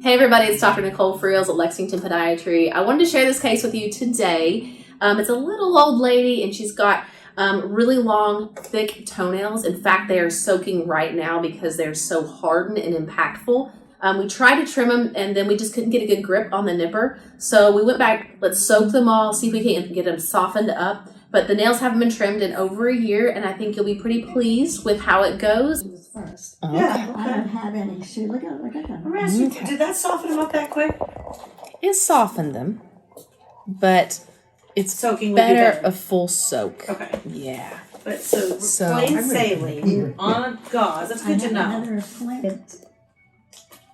Hey everybody, it's Dr. Nicole Freels at Lexington Podiatry. I wanted to share this case with you today. It's a little old lady and she's got really long, thick toenails. In fact, they are soaking right now because they're so hardened and impactful. We tried to trim them and then we just couldn't get a good grip on the nipper. So we went back, let's soak them all, see if we can get them softened up. But the nails haven't been trimmed in over a year and I think you'll be pretty pleased with how it goes. First. Oh, Yeah, I don't have any shoe. Look at them. I'm asking, did that soften them up that quick? It softened them, but it's Soaking would be better better. a full soak. Okay. Yeah. But so So- plain saline on a gauze, that's good to know. Another point.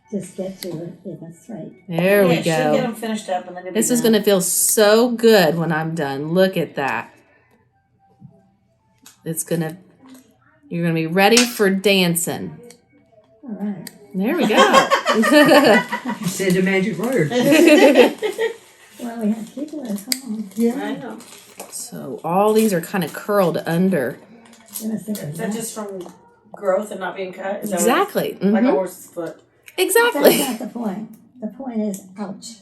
Just get to it. Yeah, that's right. There we She'll get go. them finished up and then it'll be This is done. going to feel so good when I'm done. Look at that. You're going to be ready for dancing. All right. There we go. You said the magic word. Well, we have people at home. I know. So all these are kind of curled under. Goodness, look at Is that just from growth and not being cut? Is that Exactly. what- like a Mhm. horse's foot. Exactly. That's not the point. The point is, ouch.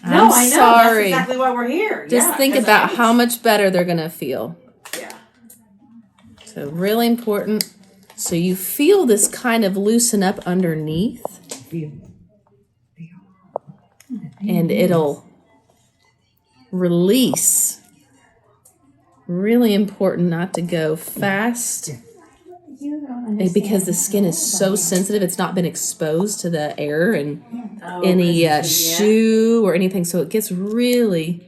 I'm I know. sorry. That's exactly why we're here. Just Yeah, think 'cause about I- how much better they're going to feel. Yeah. So really important. So you feel this kind of loosen up underneath and it'll release. Really important not to go fast You don't understand. because the skin is so sensitive. It's not been exposed to the air and Oh, any 'cause shoe or anything. So it gets really,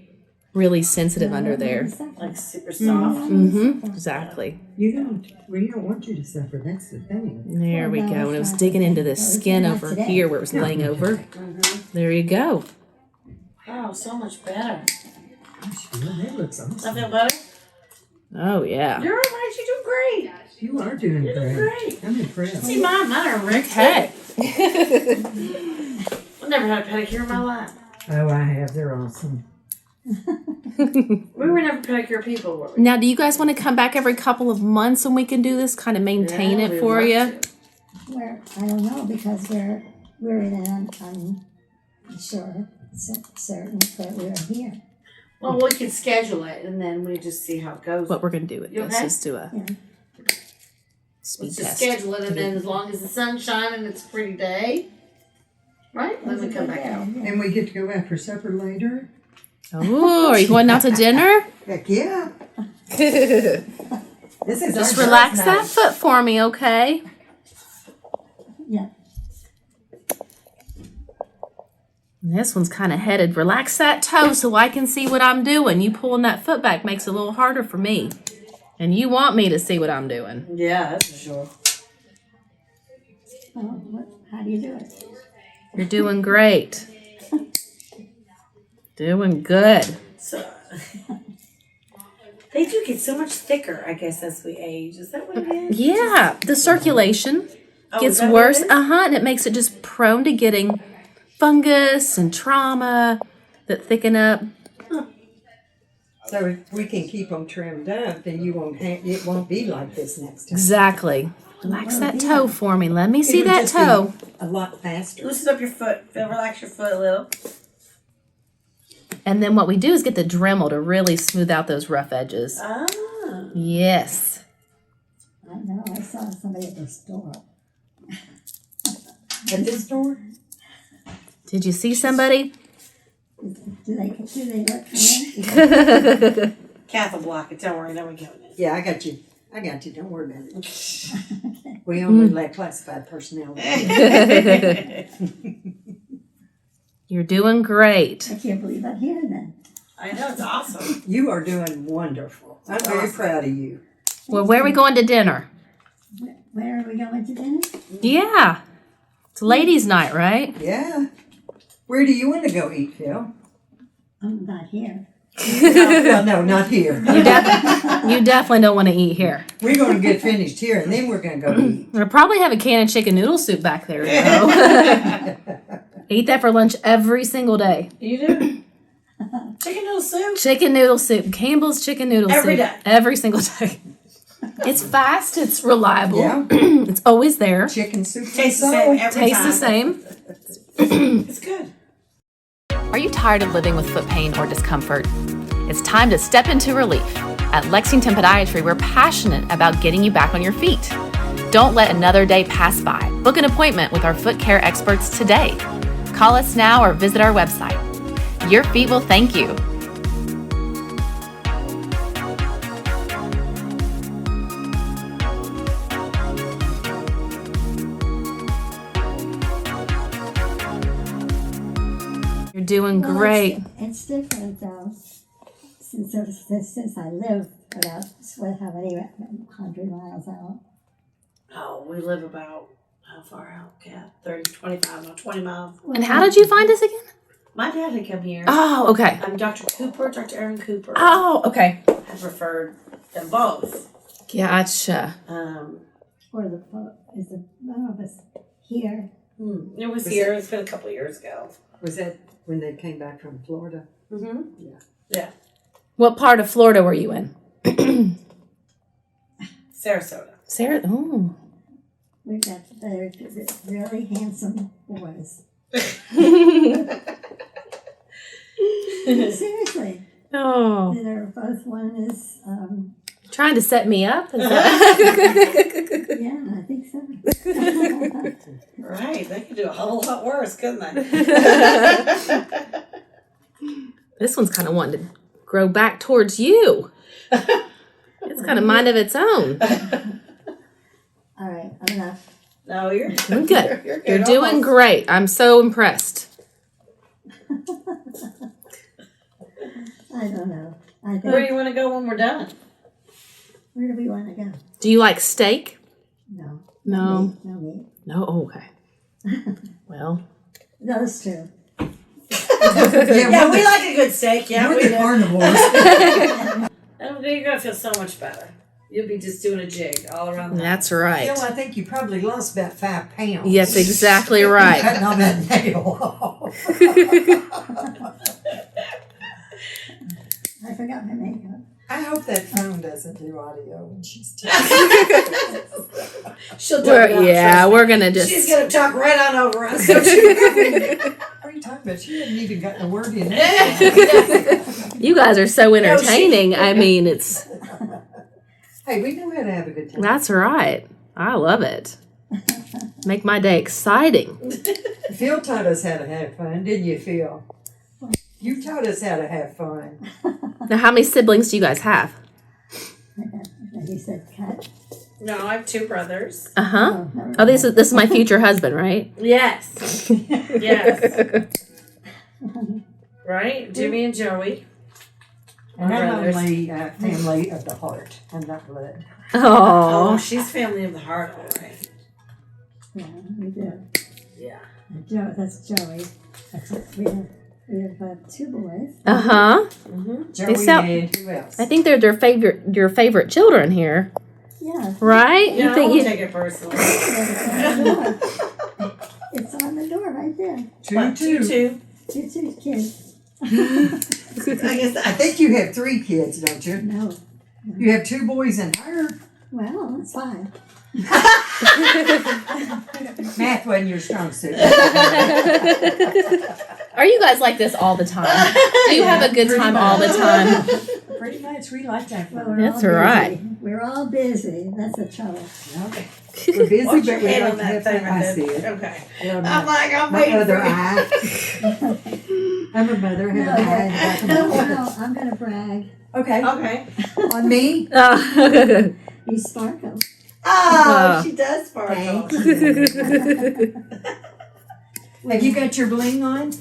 really sensitive under there. like super soft. Mm-hmm. Exactly. We don't want you to suffer. That's the thing. There we go. And it was digging into the skin over here where it was laying over. There you go. Oh, so much better. Gosh, that looks Does that awesome. feel better? Oh, yeah. You're all right. You do great. You are doing You're doing great. great. I'm impressed. See, mine are ripped. Hey. I've never had a pedicure in my life. Oh, I have. They're awesome. We were never pedicure people, were we? Now, do you guys want to come back every couple of months and we can do this, kind of maintain Yeah, it we'd for love you? to. Where I don't know because we're in an unsure certain, but we're here. Well, we could schedule it and then we just see how it goes. What we're going to do with You this okay? is do a Yeah. speed Let's just test. schedule it and then as long as the sun's shining and it's a pretty day, right? Then we come back out. And we get to go out for supper later. Oh, are you going out to dinner? Heck yeah. Just This is our relax first that night. foot for me, okay? Yeah. And this one's kind of headed. Relax that toe so I can see what I'm doing. You pulling that foot back makes it a little harder for me. And you want me to see what I'm doing. Yeah, that's for sure. How do you do it? You're doing great. Doing good. So they do get so much thicker, I guess, as we age. Is that what it is? Yeah, the circulation Oh, is gets that what worse. it is? And it makes it just prone to getting fungus and trauma that thicken up. So if we can keep them trimmed up, then it won't be like this next time. Exactly. Relax that toe for me. Let me see It'll that just be toe. a lot faster. Loosen up your foot. Relax your foot a little. And then what we do is get the Dremel to really smooth out those rough edges. Ah. Yes. I know. I saw somebody at the store. At this store? Did you see somebody? Do they look for me? Kath will block it. Don't worry. Then we go in. Yeah, I got you. Don't worry about it. We only let classified personnel. You're doing great. I can't believe I'm here then. I know, it's awesome. You are doing wonderful. I'm very proud of you. Well, where are we going to dinner? Where are we going to dinner? Yeah. It's ladies' night, right? Yeah. Where do you want to go eat, Phil? I'm not here. Well, no, not here. You definitely don't want to eat here. We're going to get finished here, and then we're going to go eat. We'll probably have a can of chicken noodle soup back there, though. Eat that for lunch every single day. You do? Chicken noodle soup? Chicken noodle soup. Campbell's chicken noodle Every soup. day. Every single day. It's fast. It's reliable. Yeah. It's always there. Chicken soup. Tastes the same every Tastes time. the same. It's It's good. Are you tired of living with foot pain or discomfort? It's time to step into relief. At Lexington Podiatry, we're passionate about getting you back on your feet. Don't let another day pass by. Book an appointment with our foot care experts today. Call us now or visit our website. Your feet will thank you. You're doing Well, great. It's different though, since I live about, how many, 100 miles out. Oh, we live about, how far out? Yeah, 30, 25, no, 20 miles. And how did you find us again? My dad had come here. Oh, okay. Dr. Cooper, Dr. Aaron Cooper. Oh, okay. Had referred them both. Gotcha. Or I don't know if it's here. It was here. It's been a couple of years ago. Was that when they came back from Florida? Mm-hmm. Yeah. What part of Florida were you in? Sarasota. Sarah. Oh. We've got really handsome boys. Seriously. Oh. They're both, one is, Trying to set me up? Is that- yeah, I think so. Right. They could do a whole lot worse, couldn't they? This one's kind of wanting to grow back towards you. It's got a mind of its own. All right, enough. No, you're I'm good. You're good. You're doing Almost. great. I'm so impressed. I don't know. I Where do think, you want to go when we're done? where do we want to go? Do you like steak? No. No. No meat. No? Oh, okay. Well. Those two. Yeah, we like a good steak. Yeah, We're we the do. carnivores. And you're going to feel so much better. You'll be just doing a jig all around the That's Phil, right. I think you probably lost about 5 pounds. Yes, exactly right. Cutting all that nail off. I forgot my makeup. I hope that phone doesn't do audio when she's talking. She'll do it. We're going to just. She's going to talk right on over us. Don't you? What are you talking about? She hadn't even gotten a word in there. You guys are so entertaining. I mean, it's. Hey, we know how to have a good time. That's right. I love it. Make my day exciting. Phil taught us how to have fun, didn't you, Phil? You taught us how to have fun. Now, how many siblings do you guys have? He said cut. No, I have 2 brothers. Uh huh. Oh, never Oh, this is my future husband, right? Yes. Yes. Right? Jimmy and Joey. And Our I'm brothers. only family of the heart. I'm not blood. Oh, Oh. she's family of the heart, all right. Yeah, we do. Yeah. That's Joey. We have 2 boys. Uh huh. Mm-hmm. Joey sound- and who else? I think they're your favorite children here, Yeah. right? Yeah, I think won't take it personally. It's on the door right there. What, 2. 2 kids. I guess I think you have 3 kids, don't you? No. You have 2 boys and her. Well, it's 5. Math wasn't your strong suit. Are you guys like this all the time? Do you have a good time all the time? Pretty much, we like that Well, fun. we're That's all busy. right. We're all busy. That's the trouble. Okay. We're busy, Watch but your we head like on to that have thing fun. I right see there. it. Okay. Yeah, I'm like, I'm my waiting other for you. eye. I'm a mother. I No, have an eye in the back of my head. no, I'm going to brag. Okay. Okay. On me? Oh. You sparkle. Oh, she does sparkle. Thank you. Have you got your bling on?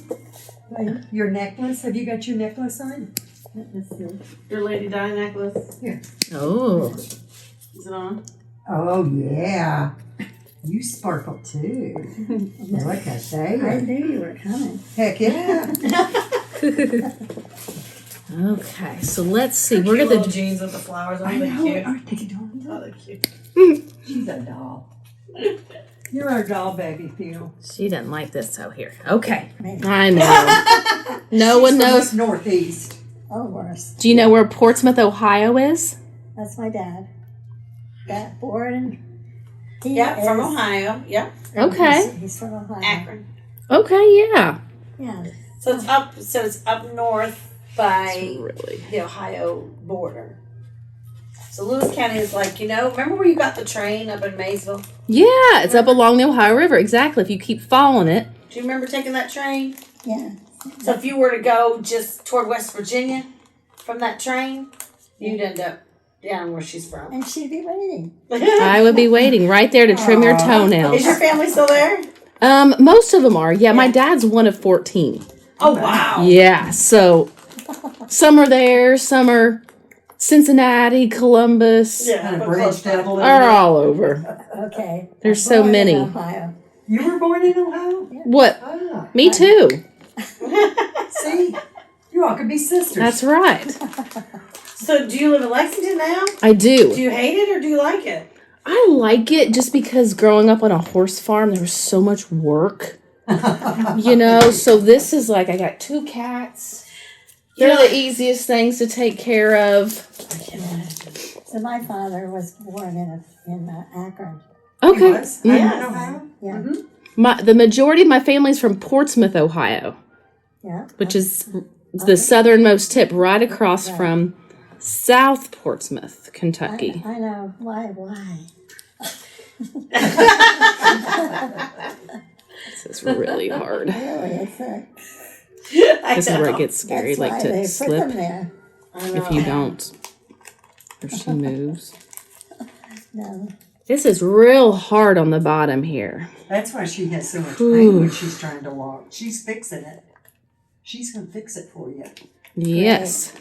Wait, Your necklace? Have you got your necklace on? let's see. Your Lady Di necklace. Oh. Is it on? Oh, yeah. You sparkle too. Look at I that. knew you were coming. Heck yeah. Okay, so let's see. Cute We're little gonna. jeans with the flowers. I Aren't they know. cute? Aren't they adorable? Oh, they're cute. She's a doll. You're our doll baby, Phil. She didn't like this, so here. Okay, Maybe. I know. No one She's from knows. up northeast. Oh, worse. Do you know where Portsmouth, Ohio is? That's my dad. That born. He Yeah, from is- Ohio. Yeah. Okay. He's from Ohio. Akron. Okay, yeah. Yeah. So it's up north by It's really. the Ohio border. So Lewis County is like, remember where you got the train up in Maysville? Yeah, it's up along the Ohio River. Exactly. If you keep following it. Do you remember taking that train? Yeah. So if you were to go just toward West Virginia from that train, you'd end up down where she's from. And she'd be waiting. I would be waiting right there to trim your toenails. Is your family still there? Most of them are. Yeah, my dad's one of 14. Oh, wow. Yeah, so some are there, some are Cincinnati, Columbus, Yeah, Kind of but close branched out a by. little are bit. all over. Okay. There's I'm so born in many. Ohio. You were born in Ohio? What? Ah, Me too. see? You all could be sisters. That's right. So do you live in Lexington now? I Do do. you hate it or do you like it? I like it just because growing up on a horse farm, there was so much work. So this is like, I got 2 cats. They're the easiest things to take care of. So my father was born in Akron. He Okay. was? Mm. Yeah. In Ohio? Yeah. The majority of my family's from Portsmouth, Ohio, Yeah. which is the southernmost tip, right across from South Portsmouth, Kentucky. I know. Why? This is really hard. Really, it's This is where it gets scary, that's like why to they put slip them there. if you don't. Or she moves. No. This is real hard on the bottom here. That's why she has so much Ooh. pain when she's trying to walk. She's fixing it. She's going to fix it for you. Yes.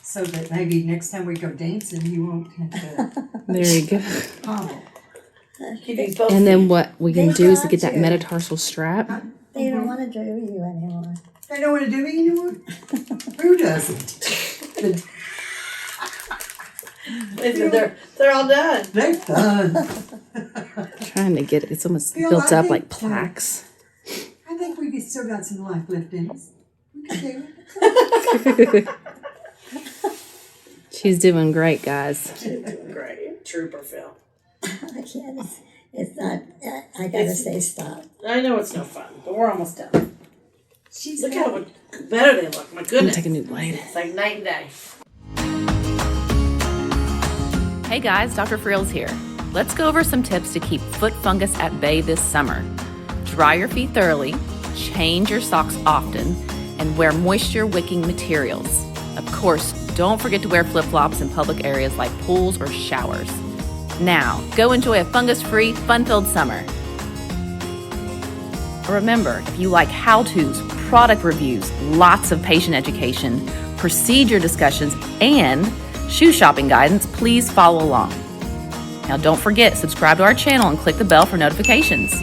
So that maybe next time we go dancing, you won't have to There you go. hobble. And then what we can They do is to got get that you. metatarsal strap. They don't want to do you anymore. They don't want to do it anymore? Who doesn't? They're all done. They're fun. Trying to get it. It's almost Bill, built I up think like plaques. I think we've still got some life left in us. We can do it. She's doing great, guys. Great. Trooper Phil. I can't. It's not. I gotta say stop. I know it's no fun, but we're almost done. She's Look got how much better they look. My I'm gonna goodness. take a new blade. It's like night and day. Hey guys, Dr. Freels here. Let's go over some tips to keep foot fungus at bay this summer. Dry your feet thoroughly, change your socks often, and wear moisture wicking materials. Of course, don't forget to wear flip-flops in public areas like pools or showers. Now, go enjoy a fungus-free, fun-filled summer. Remember, if you like how-tos, product reviews, lots of patient education, procedure discussions, and shoe shopping guidance, please follow along. Now don't forget, subscribe to our channel and click the bell for notifications.